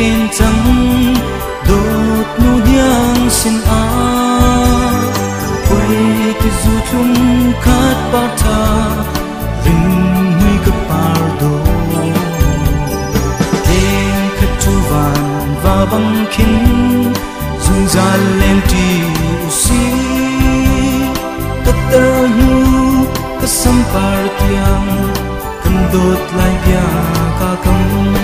in chẳng đột nu nhang xin a quay cái du chung khát ba tha ring huy cái par do đêm khát chu vàng và băng kín dung ra lên ti usi tất tơ nu cái sam par tiang kan đột lại ya ka kam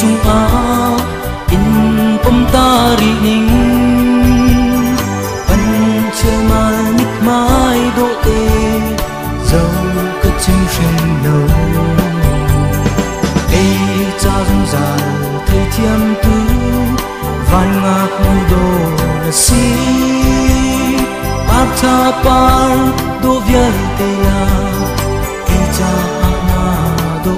chung a in pom ta ri ning pan che mai mit mai do te dâu cái chim shin no e cha zum za thei thiam tu van ngak mu do na si pa tha par do via te ya e cha na do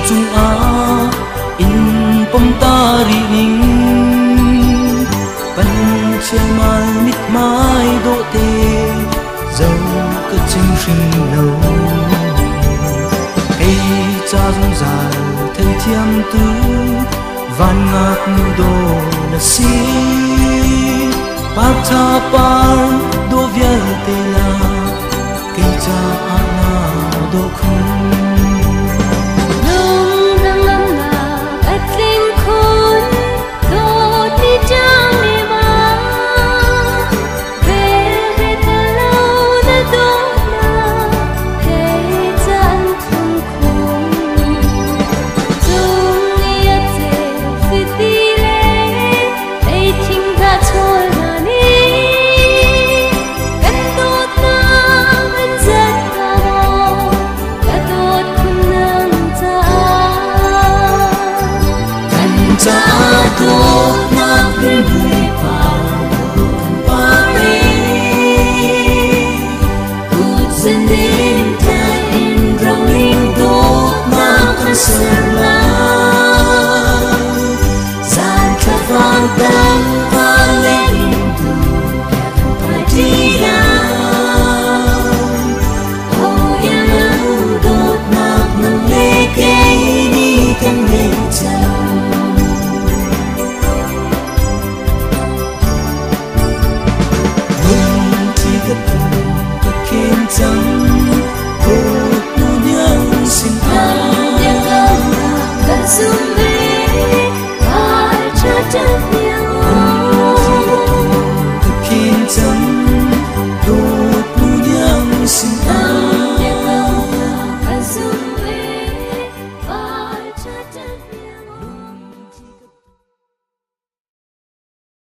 chung a in pom ta ri ning pan che mai mit mai do te dâu cái chim shin no e cha zum za thei thiam tu van ngak nu do na si pa tha par do via te la ke cha na do khun Hãy subscribe cho kênh Ghiền Mì Gõ để không bỏ lỡ Cindy